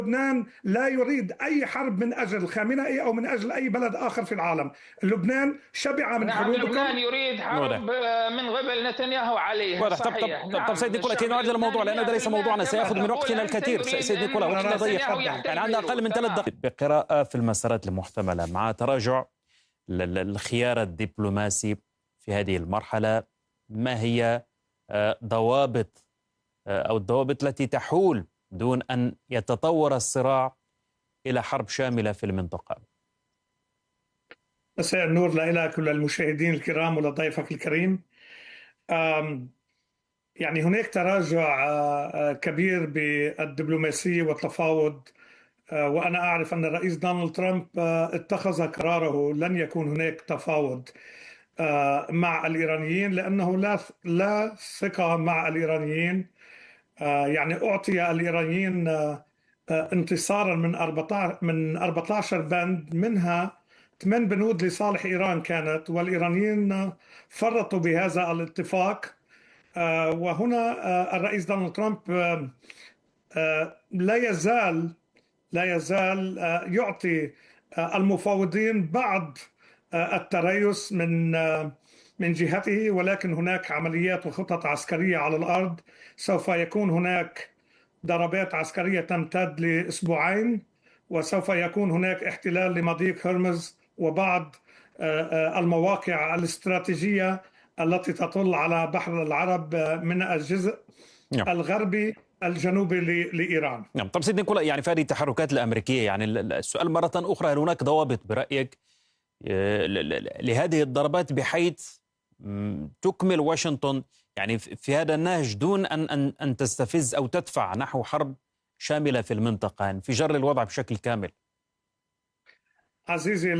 لبنان لا يريد أي حرب من أجل خامنئي أو من أجل أي بلد آخر في العالم. لبنان شبع من نعم، لبنان حروبكم. يريد واضح حرب من قبل نتنياهو عليها، واضح. طب صحيح. طب سيد نعم، نيكولا، كي الشعب نعود الى الموضوع اللبناني لان هذا ليس 100% موضوعنا، كما سياخذ من تقول وقتنا أنت الكثير. يريد سيد نيكولا، أن وقتنا ضيق. نتنياهو يعني عندنا يحتل اقل من 3 تمام. دقائق. بقراءة في المسارات المحتملة مع تراجع الخيار الدبلوماسي في هذه المرحلة، ما هي ضوابط أو الضوابط التي تحول دون أن يتطور الصراع إلى حرب شاملة في المنطقة؟ مساء النور لك وللمشاهدين الكرام ولضيفك الكريم. يعني هناك تراجع كبير بالدبلوماسية والتفاوض، وأنا أعرف أن الرئيس دونالد ترامب اتخذ قراره لن يكون هناك تفاوض مع الإيرانيين، لأنه لا ثقة مع الإيرانيين. يعني أعطي الإيرانيين انتصارا من 14 بند، منها 8 بنود لصالح إيران كانت، والإيرانيين فرطوا بهذا الاتفاق. وهنا الرئيس دونالد ترامب لا يزال يعطي المفاوضين بعض التريث من جهته، ولكن هناك عمليات وخطط عسكرية على الأرض. سوف يكون هناك ضربات عسكرية تمتد لأسبوعين، وسوف يكون هناك احتلال لمضيق هرمز وبعض المواقع الاستراتيجية التي تطل على بحر العرب من الجزء الغربي الجنوبي لإيران. نعم. طب سيدنا نيكولا، يعني في هذه التحركات الأمريكية، يعني السؤال مرة أخرى، هل هناك ضوابط برأيك لهذه الضربات بحيث تكمل واشنطن يعني في هذا النهج دون أن تستفز أو تدفع نحو حرب شاملة في المنطقة، يعني في جر الوضع بشكل كامل؟ عزيزي،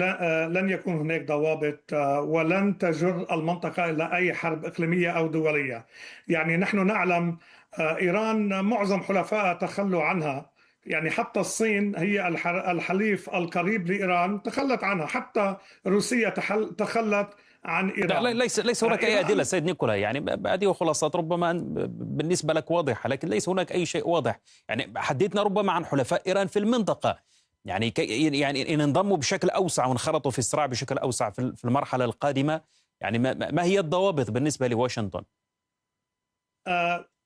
لن يكون هناك ضوابط، ولن تجر المنطقة إلى أي حرب إقليمية أو دولية. يعني نحن نعلم إيران معظم حلفائها تخلوا عنها، يعني حتى الصين هي الحليف القريب لإيران تخلت عنها، حتى روسيا تخلت عن إيران. لا، ليس هناك أي أدلة سيد نيكولا، يعني هذه خلاصات ربما بالنسبة لك واضحة، لكن ليس هناك أي شيء واضح. يعني حدثنا ربما عن حلفاء إيران في المنطقة، يعني إن انضموا بشكل أوسع وانخرطوا في الصراع بشكل أوسع في المرحلة القادمة، يعني ما هي الضوابط بالنسبة لواشنطن؟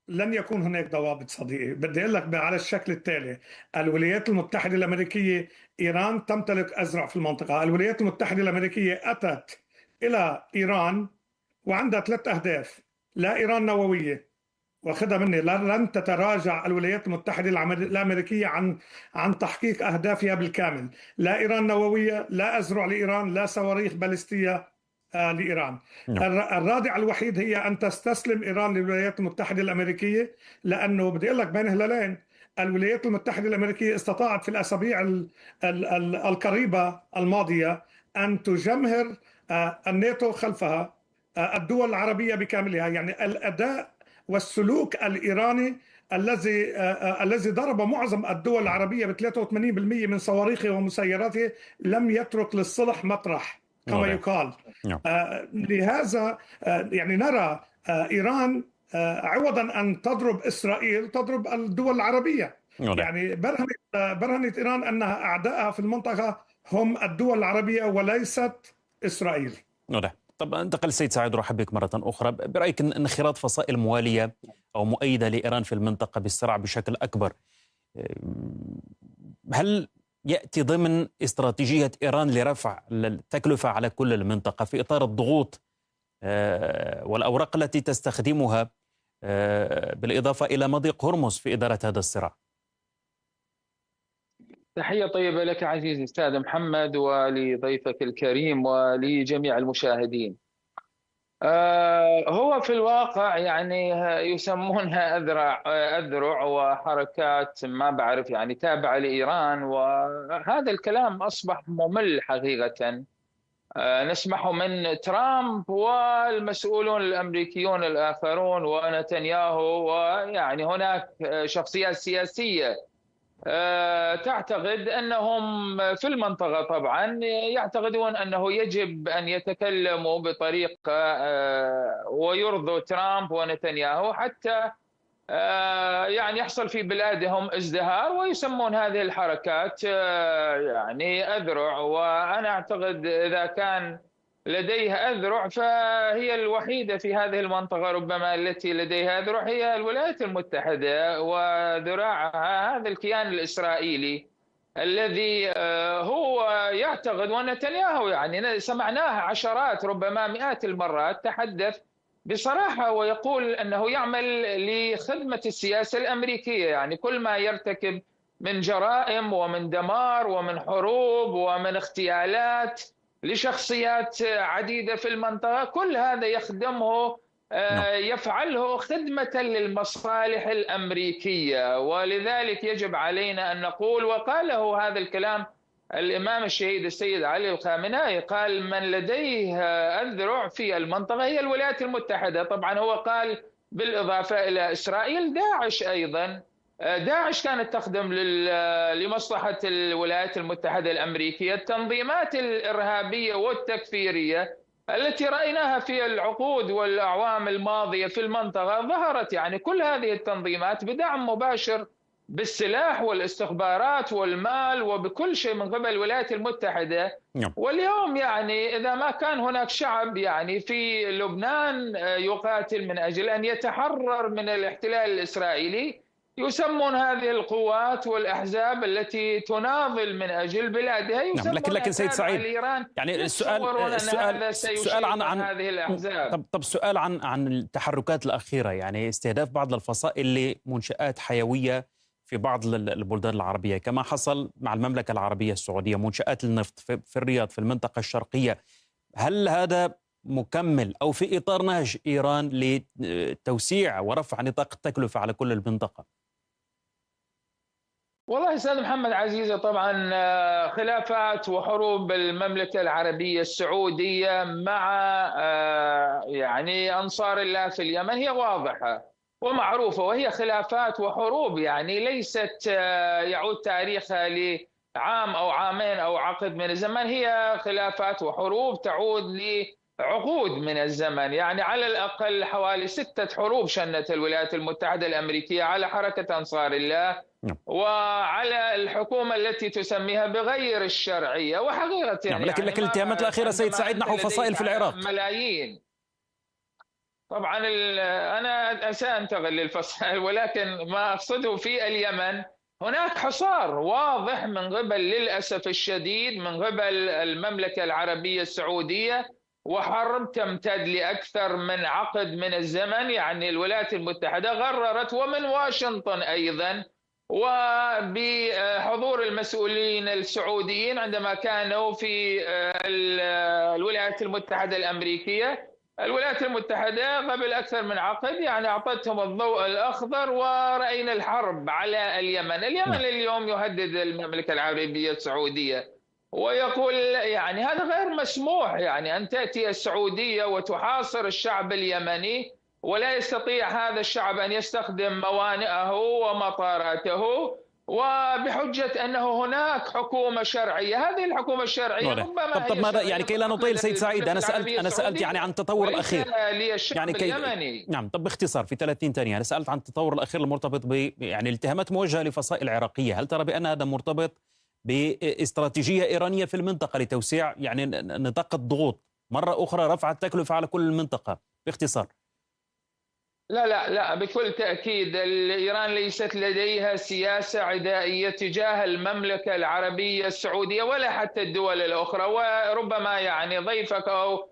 لن يكون هناك ضوابط صديقي. بدي أقول لك على الشكل التالي: الولايات المتحدة الأمريكية، إيران تمتلك أزرع في المنطقة. الولايات المتحدة الأمريكية أتت إلى إيران وعندها 3 أهداف. لا إيران نووية، واخدها مني، لن تتراجع الولايات المتحدة الأمريكية عن تحقيق أهدافها بالكامل. لا إيران نووية، لا أزرع لإيران، لا صواريخ باليستية لإيران. الرادع الوحيد هي أن تستسلم إيران للولايات المتحدة الأمريكية، لأنه بدي أقول لك بين هلالين: الولايات المتحدة الأمريكية استطاعت في الأسابيع القريبة الماضية أن تجمهر الناتو خلفها، الدول العربية بكاملها. يعني الأداء والسلوك الإيراني الذي ضرب معظم الدول العربية ب 83% من صواريخه ومسيراته لم يترك للصلح مطرح كما يقال. لهذا يعني نرى إيران عوضا أن تضرب إسرائيل تضرب الدول العربية. يعني برهنة إيران أنها أعدائها في المنطقة هم الدول العربية وليست إسرائيل. طب انتقل السيد سعيد، رحب بك مرة أخرى. برأيك أن انخراط فصائل موالية أو مؤيدة لإيران في المنطقة بالصراع بشكل أكبر، هل يأتي ضمن استراتيجية إيران لرفع التكلفة على كل المنطقة في إطار الضغوط والأوراق التي تستخدمها بالإضافة إلى مضيق هرمز في إدارة هذا الصراع؟ تحية طيبة لك عزيزي أستاذ محمد، ولضيفك الكريم، ولجميع المشاهدين. هو في الواقع يعني يسمونها أذرع وحركات ما بعرف، يعني تابعة لإيران، وهذا الكلام أصبح ممل حقيقة. نسمعه من ترامب والمسؤولون الأمريكيون الآخرون ونتنياهو، ويعني هناك شخصيات سياسية تعتقد أنهم في المنطقة طبعا يعتقدون أنه يجب أن يتكلموا بطريقة ويرضوا ترامب ونتنياهو حتى يعني يحصل في بلادهم ازدهار، ويسمون هذه الحركات يعني أذرع. وأنا أعتقد إذا كان لديها أذرع فهي الوحيدة في هذه المنطقة ربما التي لديها أذرع هي الولايات المتحدة، وذراعها هذا الكيان الإسرائيلي الذي هو يعتقد، ونتنياهو يعني سمعناه عشرات ربما مئات المرات تحدث بصراحة ويقول أنه يعمل لخدمة السياسة الأمريكية. يعني كل ما يرتكب من جرائم ومن دمار ومن حروب ومن اغتيالات لشخصيات عديدة في المنطقة، كل هذا يخدمه، يفعله خدمة للمصالح الأمريكية. ولذلك يجب علينا أن نقول، وقاله هذا الكلام الإمام الشهيد السيد علي الخامنئي، قال من لديه أذرع في المنطقة هي الولايات المتحدة. طبعا هو قال بالإضافة إلى إسرائيل داعش أيضا. داعش كانت تخدم لمصلحة الولايات المتحدة الأمريكية. التنظيمات الإرهابية والتكفيرية التي رأيناها في العقود والأعوام الماضية في المنطقة ظهرت، يعني كل هذه التنظيمات بدعم مباشر بالسلاح والاستخبارات والمال وبكل شيء من قبل الولايات المتحدة. واليوم يعني إذا ما كان هناك شعب يعني في لبنان يقاتل من أجل أن يتحرر من الاحتلال الإسرائيلي، يسمون هذه القوات والأحزاب التي تناضل من أجل بلادها لكن سيد سعيد إيران. يعني السؤال عن هذه الأحزاب. طب السؤال عن التحركات الأخيرة، يعني استهداف بعض الفصائل لمنشآت حيوية في بعض البلدان العربية كما حصل مع المملكة العربية السعودية، منشآت النفط في الرياض في المنطقة الشرقية. هل هذا مكمل أو في إطار نهج إيران لتوسيع ورفع نطاق التكلفة على كل المنطقة؟ والله أستاذ محمد عزيزة، طبعا خلافات وحروب المملكة العربية السعودية مع يعني أنصار الله في اليمن هي واضحة ومعروفة، وهي خلافات وحروب يعني ليست يعود تاريخها لعام أو عامين أو عقد من الزمن. هي خلافات وحروب تعود لعقود من الزمن. يعني على الأقل حوالي 6 حروب شنت الولايات المتحدة الأمريكية على حركة أنصار الله وعلى الحكومة التي تسميها بغير الشرعية. وحقيقة يعني لكن الاتهامات الأخيرة سيد سعيد نحو فصائل في العراق ملايين. طبعا أنا سأنتقل للفصائل، ولكن ما أقصده في اليمن هناك حصار واضح من قبل للأسف الشديد من قبل المملكة العربية السعودية، وحرب تمتد لأكثر من عقد من الزمن. يعني الولايات المتحدة غررت، ومن واشنطن أيضا، وبحضور المسؤولين السعوديين عندما كانوا في الولايات المتحدة الأمريكية. الولايات المتحدة قبل أكثر من عقد يعني أعطتهم الضوء الأخضر، ورأينا الحرب على اليمن. اليمن اليوم يهدد المملكة العربية السعودية ويقول يعني هذا غير مسموح، يعني أن تأتي السعودية وتحاصر الشعب اليمني ولا يستطيع هذا الشعب أن يستخدم موانئه ومطاراته، وبحجة أنه هناك حكومة شرعية. هذه الحكومة الشرعية ربما طب ماذا يعني كي لا نطيل سيد سعيد، أنا سألت يعني عن التطور الأخير يعني اليمني. نعم، طب باختصار في 30 ثانية، أنا سألت عن التطور الأخير المرتبط يعني الاتهامات موجهة لفصائل عراقية. هل ترى بأن هذا مرتبط باستراتيجية إيرانية في المنطقة لتوسيع يعني نطاق الضغوط، مرة أخرى رفع التكلفة على كل المنطقة؟ باختصار. لا بكل تأكيد إيران ليست لديها سياسة عدائية تجاه المملكة العربية السعودية ولا حتى الدول الأخرى. وربما يعني ضيفك أو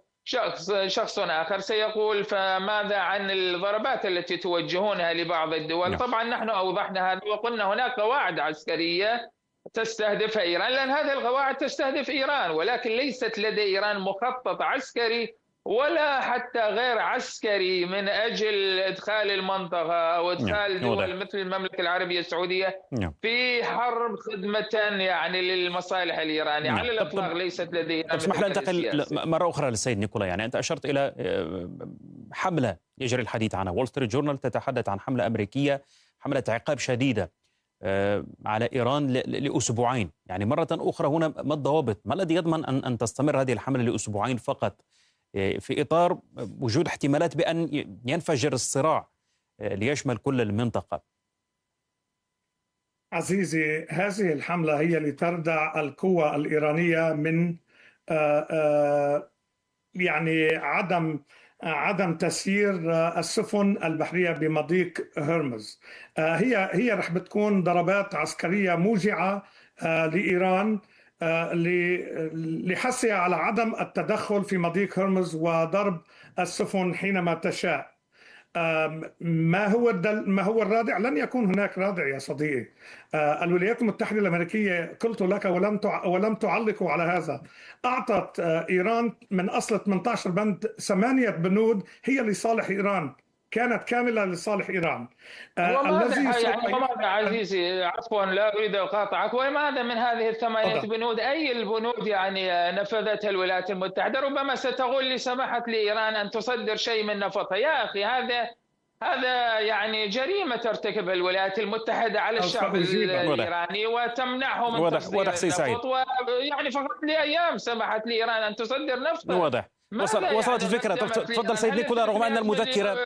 شخص آخر سيقول فماذا عن الضربات التي توجهونها لبعض الدول؟ طبعا نحن أوضحنا هذا وقلنا هناك قواعد عسكرية تستهدف إيران، لأن هذه القواعد تستهدف إيران، ولكن ليست لدى إيران مخطط عسكري ولا حتى غير عسكري من أجل إدخال المنطقة أو إدخال دول مثل المملكة العربية السعودية في حرب خدمة يعني للمصالح الإيرانية. على الإطلاق ليست لدينا. اسمح لي أنتقل مرة أخرى للسيد نيكولا. يعني أنت أشرت إلى حملة يجري الحديث عنها، وول ستريت جورنال تتحدث عن حملة أمريكية، حملة عقاب شديدة على إيران لأسبوعين. يعني مرة أخرى هنا ما الضوابط؟ ما الذي يضمن أن تستمر هذه الحملة لأسبوعين فقط في إطار وجود احتمالات بأن ينفجر الصراع ليشمل كل المنطقة. عزيزي، هذه الحملة هي لتردع القوى الإيرانية من آه، آه، يعني عدم تسيير السفن البحرية بمضيق هرمز. هي رح بتكون ضربات عسكرية موجعة لإيران لحثها على عدم التدخل في مضيق هرمز وضرب السفن حينما تشاء. ما هو الرادع؟ لن يكون هناك رادع يا صديقي. الولايات المتحدة الأمريكية، قلت لك ولم تعلقوا على هذا، أعطت إيران من أصل 18 بند 8 بنود هي لصالح إيران، كانت كاملة لصالح إيران. وماذا عزيزي، عفوا لا أريد أقاطعك، وماذا من هذه الثمانية بنود؟ أي البنود يعني نفذتها الولايات المتحدة؟ ربما ستقول لي سمحت لإيران أن تصدر شيء من نفطها. يا أخي، هذا يعني جريمة ترتكبها الولايات المتحدة على الشعب الإيراني وتمنعه من تصدير النفط، ويعني فقط لأيام سمحت لإيران أن تصدر نفطها. واضح. وصلت الفكرة. تفضل سيد نيكولا. رغم أن المذكرة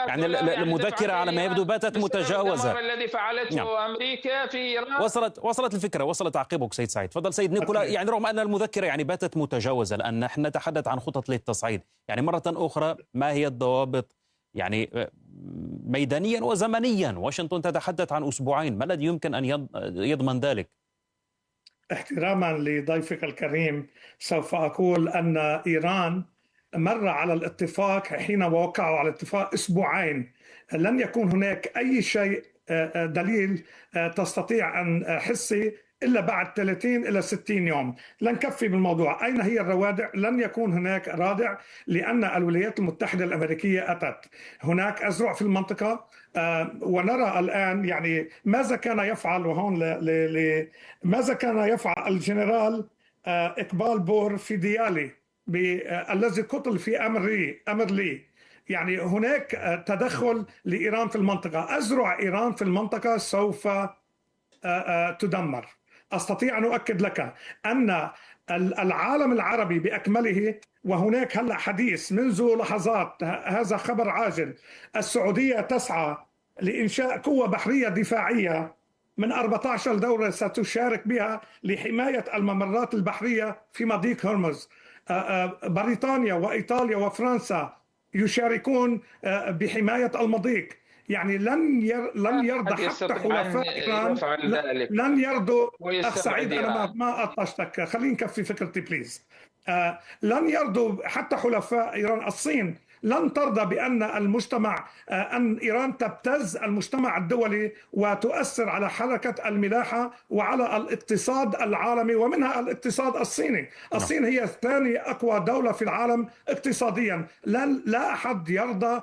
يعني المذكرة على ما يبدو باتت متجاوزة الذي فعلته أمريكا في إيران. وصلت الفكرة، وصلت تعقيبك سيد سعيد. تفضل سيد نيكولا. يعني رغم أن المذكرة يعني باتت متجاوزة، لأن نحن نتحدث عن خطط للتصعيد، يعني مرة أخرى ما هي الضوابط يعني ميدانيا وزمنيا؟ واشنطن تتحدث عن أسبوعين، ما الذي يمكن أن يضمن ذلك؟ احتراما لضيفك الكريم سوف أقول أن إيران مر على الاتفاق حين وقعوا على الاتفاق أسبوعين. لن يكون هناك أي شيء دليل تستطيع أن حسي إلا بعد 30 إلى 60 يوم. لن نكفي بالموضوع. أين هي الروادع؟ لن يكون هناك رادع، لأن الولايات المتحدة الأمريكية أتت. هناك أزرع في المنطقة، ونرى الآن يعني ماذا كان يفعل، وهون ماذا كان يفعل الجنرال إقبال بور في ديالي الذي قتل في أمر لي. يعني هناك تدخل لإيران في المنطقة. أزرع إيران في المنطقة سوف تدمر. أستطيع أن أؤكد لك أن العالم العربي بأكمله، وهناك هلأ حديث منذ لحظات، هذا خبر عاجل، السعودية تسعى لإنشاء قوة بحرية دفاعية من 14 دولة ستشارك بها لحماية الممرات البحرية في مضيق هرمز. بريطانيا وإيطاليا وفرنسا يشاركون بحماية المضيق. يعني لن يرضى حتى حلفاء إيران، لن يرضوا. أخ سعيد، أنا ما أطشتك، خليني نكفي فكرتي بليز. لن يرضوا حتى حلفاء إيران. الصين لن ترضى بأن أن إيران تبتز المجتمع الدولي وتؤثر على حركة الملاحة وعلى الاقتصاد العالمي، ومنها الاقتصاد الصيني. الصين هي ثاني أقوى دولة في العالم اقتصاديا. لا أحد يرضى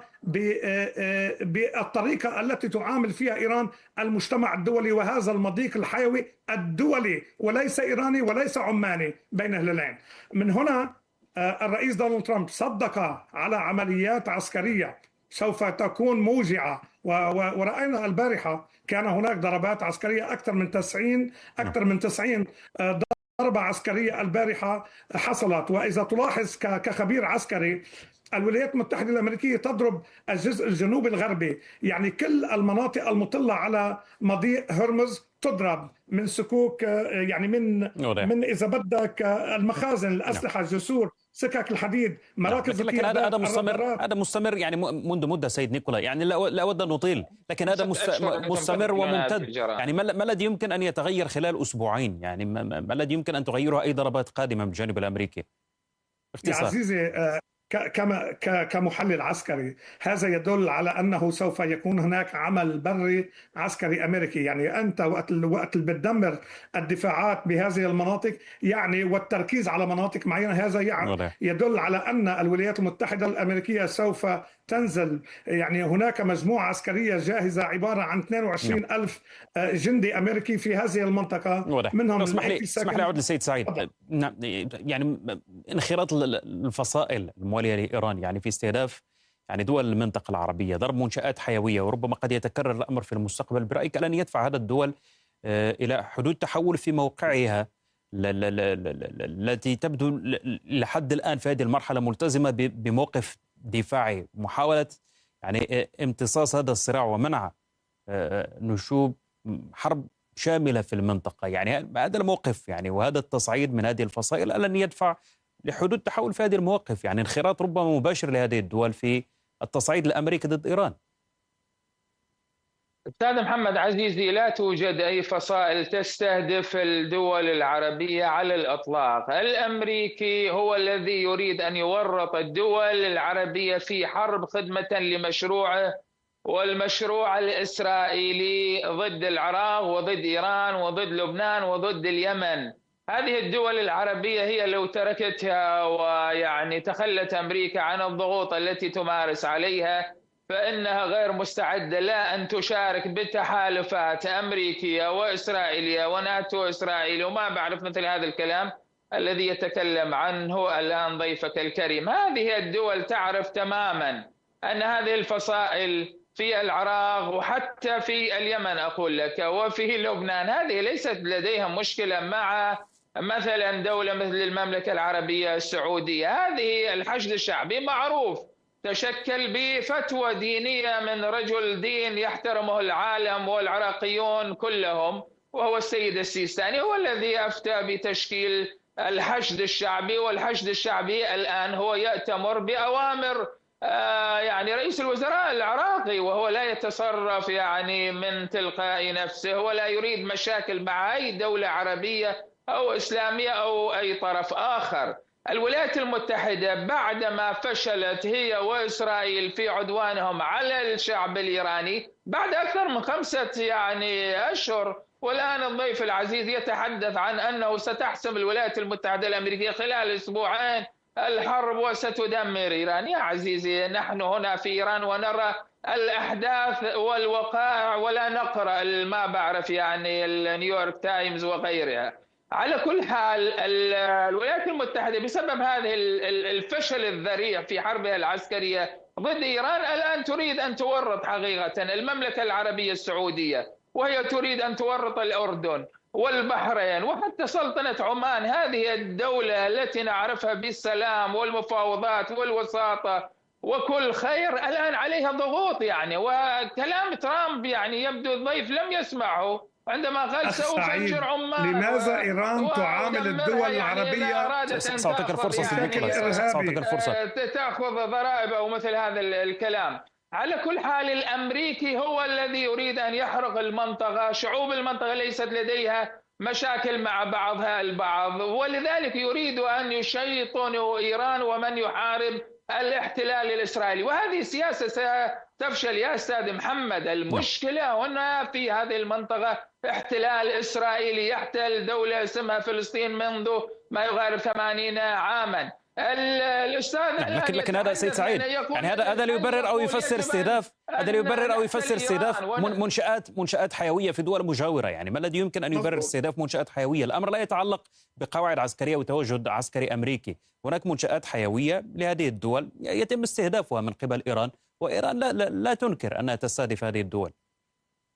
بالطريقة التي تعامل فيها إيران المجتمع الدولي، وهذا المضيق الحيوي الدولي وليس إيراني وليس عماني بين هلالين. من هنا الرئيس دونالد ترامب صدق على عمليات عسكرية سوف تكون موجعة، ورأينا البارحة كان هناك ضربات عسكرية أكثر من 90 ضربة عسكرية البارحة حصلت. وإذا تلاحظ كخبير عسكري، الولايات المتحدة الأمريكية تضرب الجزء الجنوبي الغربي، يعني كل المناطق المطلة على مضيق هرمز تضرب من سكوك، يعني من إذا بدك المخازن، الأسلحة، الجسور، سكك الحديد، مراكز. لكن هذا مستمر يعني منذ مدة سيد نيكولا. يعني لا أود أن نطيل، لكن هذا مستمر وممتد. يعني ما الذي يمكن أن يتغير خلال أسبوعين؟ يعني ما الذي يمكن أن تغيرها أي ضربات قادمة من الجانب الأمريكي؟ باختصار يا عزيزي، كمحلل عسكري، هذا يدل على أنه سوف يكون هناك عمل بري عسكري أمريكي. يعني أنت وقت اللي بتدمر الدفاعات بهذه المناطق، يعني والتركيز على مناطق معينة، هذا يعني يدل على أن الولايات المتحدة الأمريكية سوف تنزل. يعني هناك مجموعة عسكرية جاهزة عبارة عن 22 ألف جندي أمريكي في هذه المنطقة. منهم اسمح لي أعود للسيد سعيد. يعني انخراط الفصائل الموالية لإيران يعني في استهداف يعني دول المنطقة العربية، ضرب منشآت حيوية، وربما قد يتكرر الأمر في المستقبل. برأيك لن يدفع هذا الدول إلى حدود تحول في موقعها التي تبدو لحد الآن في هذه المرحلة ملتزمة بموقف دفاعي، محاولة يعني امتصاص هذا الصراع ومنع نشوب حرب شاملة في المنطقة. يعني هذا الموقف يعني وهذا التصعيد من هذه الفصائل لن يدفع لحدوث تحول في هذه المواقف، يعني انخراط ربما مباشر لهذه الدول في التصعيد الأمريكي ضد إيران. أستاذ محمد عزيزي، لا توجد أي فصائل تستهدف الدول العربية على الإطلاق. الأمريكي هو الذي يريد أن يورط الدول العربية في حرب خدمة لمشروعه، والمشروع الإسرائيلي ضد العراق وضد إيران وضد لبنان وضد اليمن. هذه الدول العربية هي لو تركتها ويعني تخلت أمريكا عن الضغوط التي تمارس عليها فإنها غير مستعدة لا أن تشارك بتحالفات أمريكية وإسرائيلية وناتو إسرائيل وما بعرف مثل هذا الكلام الذي يتكلم عنه الآن ضيفك الكريم. هذه الدول تعرف تماما أن هذه الفصائل في العراق وحتى في اليمن أقول لك وفي لبنان هذه ليست لديهم مشكلة مع مثلا دولة مثل المملكة العربية السعودية. هذه الحشد الشعبي معروف تشكل بفتوى دينية من رجل دين يحترمه العالم والعراقيون كلهم، وهو السيد السيستاني هو الذي أفتى بتشكيل الحشد الشعبي. والحشد الشعبي الآن هو يأتمر بأوامر يعني رئيس الوزراء العراقي، وهو لا يتصرف يعني من تلقاء نفسه ولا يريد مشاكل مع أي دولة عربية أو إسلامية أو أي طرف آخر. الولايات المتحدة بعدما فشلت هي وإسرائيل في عدوانهم على الشعب الإيراني بعد أكثر من 5 أشهر، والآن الضيف العزيز يتحدث عن أنه ستحسم الولايات المتحدة الأمريكية خلال أسبوعين الحرب وستدمر إيران. يا عزيزي، نحن هنا في إيران ونرى الأحداث والوقائع ولا نقرأ ما بعرف النيويورك تايمز وغيرها. على كل حال الولايات المتحدة بسبب هذه الفشل الذريع في حربها العسكرية ضد إيران الآن تريد أن تورط حقيقة المملكة العربية السعودية، وهي تريد أن تورط الأردن والبحرين وحتى سلطنة عمان. هذه الدولة التي نعرفها بالسلام والمفاوضات والوساطة وكل خير الآن عليها ضغوط وكلام ترامب يبدو الضيف لم يسمعه عندما قال سأفجر عمان. لماذا إيران تعامل الدول العربية؟ سأعطيك الفرصة سأعطيك الفرصة تأخذ ضرائب أو مثل هذا الكلام. على كل حال الأمريكي هو الذي يريد أن يحرق المنطقة. شعوب المنطقة ليست لديها مشاكل مع بعضها البعض، ولذلك يريد أن يشيطنوا إيران ومن يحارب الاحتلال الإسرائيلي، وهذه سياسة ستفشل يا أستاذ محمد. المشكلة هنا في هذه المنطقة احتلال إسرائيلي يحتل دولة اسمها فلسطين منذ ما يقارب 80 عاما. الأستاذ لكن هذا سيد سعيد هذا لا يبرر أو يفسر استهداف منشآت حيوية في دول مجاورة. ما الذي يمكن أن يبرر استهداف منشآت حيوية؟ الأمر لا يتعلق بقواعد عسكرية وتوجد عسكري أمريكي. هناك منشآت حيوية لهذه الدول يتم استهدافها من قبل إيران، وإيران لا تنكر أنها تستهدف هذه الدول.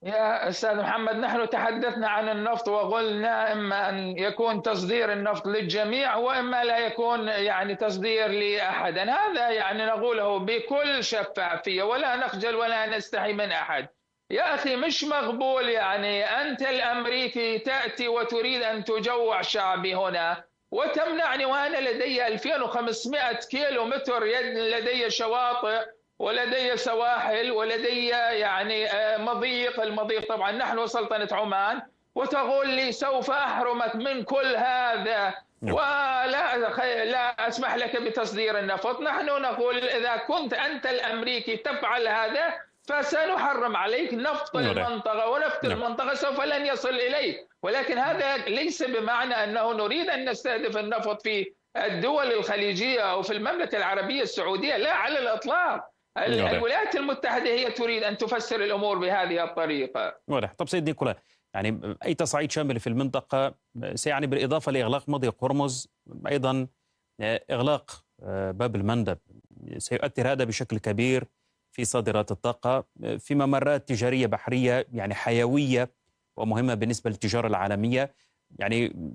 يا أستاذ محمد، نحن تحدثنا عن النفط وقلنا إما أن يكون تصدير النفط للجميع وإما لا يكون تصدير لأحد. هذا نقوله بكل شفافية ولا نخجل ولا نستحي من أحد. يا أخي مش مقبول أنت الأمريكي تأتي وتريد أن تجوع شعبي هنا وتمنعني وأنا لدي 2500 كيلو متر لدي شواطئ ولدي سواحل ولدي مضيق. المضيق طبعا نحن سلطنة عمان، وتقول لي سوف أحرمك من كل هذا لا أسمح لك بتصدير النفط. نحن نقول إذا كنت أنت الأمريكي تفعل هذا فسنحرم عليك نفط المنطقة، ونفط المنطقة سوف لن يصل إليك. ولكن هذا ليس بمعنى أنه نريد أن نستهدف النفط في الدول الخليجية أو في المملكة العربية السعودية، لا على الإطلاق. الولايات المتحدة هي تريد أن تفسر الأمور بهذه الطريقة. واضح. طب سيد نيكولا، أي تصعيد شامل في المنطقة سيعني بالإضافة لإغلاق مضيق هرمز أيضا إغلاق باب المندب، سيؤثر هذا بشكل كبير في صادرات الطاقة في ممرات تجارية بحرية حيوية ومهمة بالنسبة للتجارة العالمية.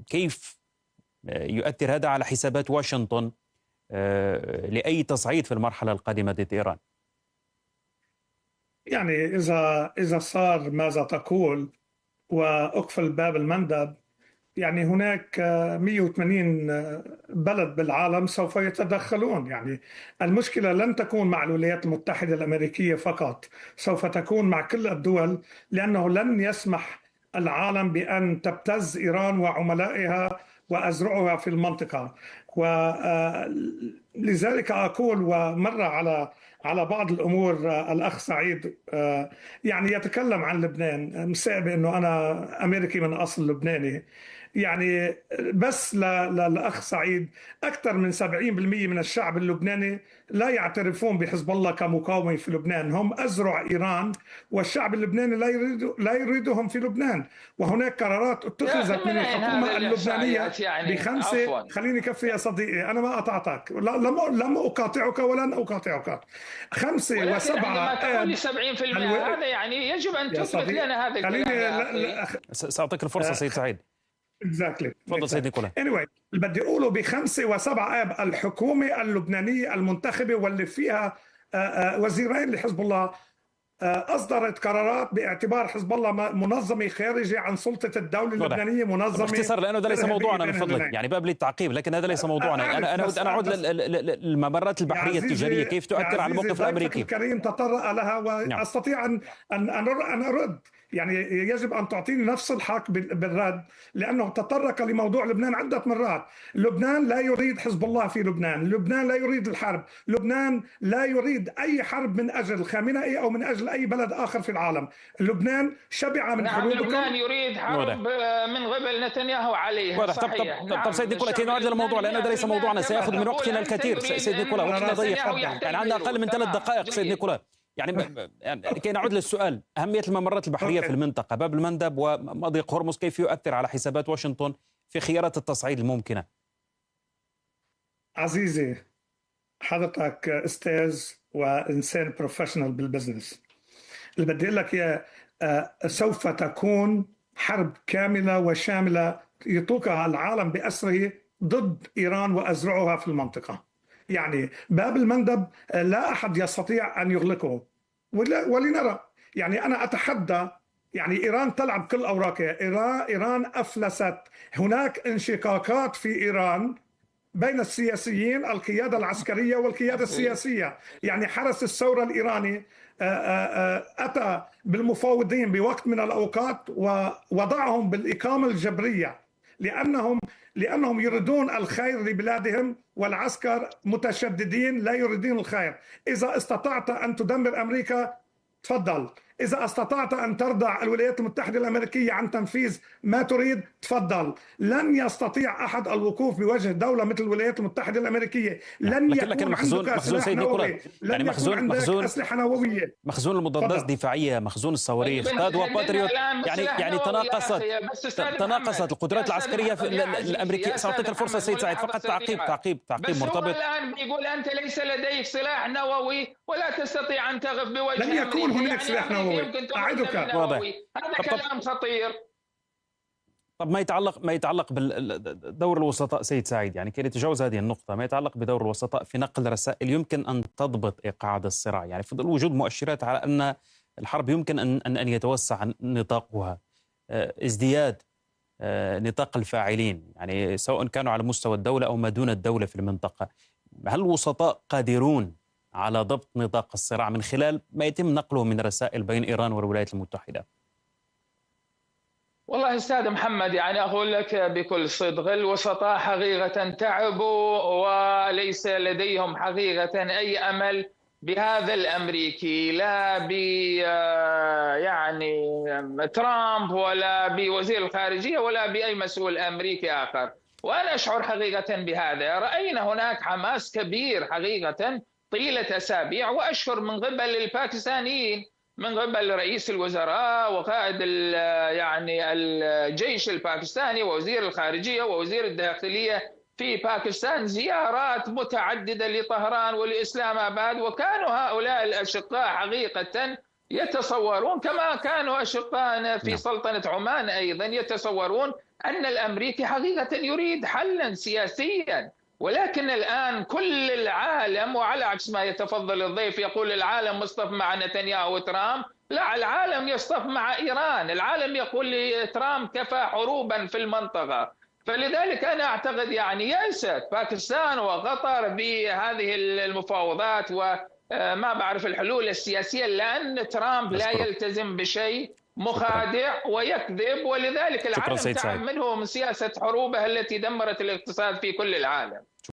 كيف يؤثر هذا على حسابات واشنطن لأي تصعيد في المرحلة القادمة ضد إيران؟ يعني إذا صار ماذا تقول وأقفل باب المندب، يعني هناك 180 بلد بالعالم سوف يتدخلون. يعني المشكلة لن تكون مع الولايات المتحدة الأمريكية فقط، سوف تكون مع كل الدول، لأنه لن يسمح العالم بأن تبتز إيران وعملائها وأزرعها في المنطقة. ولذلك أقول ومر على بعض الأمور. الأخ سعيد يعني يتكلم عن لبنان، مساء أنه أنا أمريكي من أصل لبناني. يعني بس للأخ سعيد، أكثر من 70% من الشعب اللبناني لا يعترفون بحزب الله كمقاومة في لبنان، هم أزرع إيران، والشعب اللبناني لا يريدهم في لبنان. وهناك قرارات اتخذت من الحكومة اللبنانية يعني بخمسة. عفوا. خليني كفي يا صديقي، أنا ما قطعتك، لم أقاطعك ولن أقاطعك. 5 ولكن و7 عندما تقول لي آب 70% هذا يعني يجب أن يا تثبت صديقي، لنا هذا الكلام خليني يا أخي. سأعطيك الفرصة سيد سعيد. Exactly. تفضل سيد نيكولا. Anyway، بدي أقوله ب5 و7 آب الحكومة اللبنانية المنتخبة واللي فيها وزيرين لحزب الله أصدرت قرارات باعتبار حزب الله منظمة خارجة عن سلطة الدولة اللبنانية، منظمة. باختصار لأنه هذا ليس موضوعنا من فضلك، يعني باب للتعقيب، لكن هذا ليس موضوعنا. أنا أعود للممرات البحرية التجارية، كيف تؤثر على الموقف الأمريكي؟ الكريم تطرق لها وأستطيع أن أرد. يعني يجب أن تعطيني نفس الحق بالرد، لأنه تطرق لموضوع لبنان عدة مرات. لبنان لا يريد حزب الله في لبنان، لبنان لا يريد الحرب، لبنان لا يريد أي حرب من أجل الخامنئي أو من أجل أي بلد آخر في العالم. لبنان شبع من حروبكم. لبنان يريد حرب من قبل نتنياهو عليها. صحيح. طب سيد نيكولا، كي نعود للموضوع لأن هذا ليس موضوعنا، سيأخذ من وقتنا الكثير. سيد نيكولا، وقتنا ضيق، يعني عندنا أقل من 3 دقائق. سيد نيكولا، يعني كي نعود للسؤال، أهمية الممرات البحرية في المنطقة، باب المندب ومضيق هرمز، كيف يؤثر على حسابات واشنطن في خيارات التصعيد الممكنة؟ عزيزي، حضرتك أستاذ وإنسان بروفيشنال بالبزنس. اللي بدي أقول لك إياه، سوف تكون حرب كاملة وشاملة يطوقها العالم بأسره ضد إيران وأزرعها في المنطقة. يعني باب المندب لا أحد يستطيع أن يغلقه، ولنرى. يعني أنا أتحدى، يعني إيران تلعب كل أوراقها. إيران أفلست. هناك انشقاقات في إيران بين السياسيين، القيادة العسكرية والقيادة السياسية. يعني حرس الثورة الإيراني أتى بالمفاوضين بوقت من الأوقات ووضعهم بالإقامة الجبرية، لأنهم يريدون الخير لبلادهم، والعسكر متشددين لا يريدون الخير. إذا استطعت أن تدمر أمريكا تفضل، إذا استطعت أن تردع الولايات المتحدة الأمريكية عن تنفيذ ما تريد تفضل. لن يستطيع أحد الوقوف بوجه دولة مثل الولايات المتحدة الأمريكية. لن لكن مخزون سيد نيكولا، يعني مخزون أسلحة نووية، مخزون المضادات الدفاعية، مخزون الصواريخ قاد وباتريوت، يعني تناقصت القدرات العسكرية الأمريكية. سأعطيك الفرصة سيد سعيد، فقط تعقيب مرتبط. هو الآن بيقول أنت ليس لديك سلاح نووي ولا تستطيع أن تقف بوجه. لن يكون هناك سلاح نووي، أعدك. واضح. هذا كلام خطير. طب ما يتعلق بدور الوسطاء سيد سعيد، يعني كي نتجاوز هذه النقطة، ما يتعلق بدور الوسطاء في نقل رسائل يمكن أن تضبط إيقاع هذا الصراع، يعني في ظل وجود مؤشرات على أن الحرب يمكن أن يتوسع نطاقها، ازدياد نطاق الفاعلين، يعني سواء كانوا على مستوى الدولة أو ما دون الدولة في المنطقة. هل الوسطاء قادرون على ضبط نطاق الصراع من خلال ما يتم نقله من رسائل بين إيران والولايات المتحدة؟ والله أستاذ محمد، يعني أقول لك بكل صدق، الوسطاء حقيقة تعبوا وليس لديهم حقيقة أي أمل بهذا الأمريكي، لا ب يعني ترامب ولا بوزير الخارجية ولا بأي مسؤول أمريكي آخر. وأنا أشعر حقيقة بهذا. رأينا هناك حماس كبير حقيقة طيلة أسابيع وأشهر من قبل الباكستانيين، من قبل رئيس الوزراء وقائد يعني الجيش الباكستاني ووزير الخارجية ووزير الداخلية في باكستان، زيارات متعددة لطهران ولإسلام آباد. وكانوا هؤلاء الأشقاء حقيقة يتصورون، كما كانوا أشقاء في سلطنة عمان أيضا، يتصورون أن الأمريكي حقيقة يريد حلا سياسيا ولكن الآن كل العالم، وعلى عكس ما يتفضل الضيف يقول العالم مصطف مع نتنياهو وترامب، لا، العالم يصطف مع إيران. العالم يقول ترامب كفى حروبا في المنطقة. فلذلك أنا أعتقد يعني يأست باكستان وقطر بهذه المفاوضات وما بعرف الحلول السياسية، لأن ترامب لا يلتزم بشيء، مخادع ويكذب، ولذلك العالم تعب منه من سياسة حروبه التي دمرت الاقتصاد في كل العالم.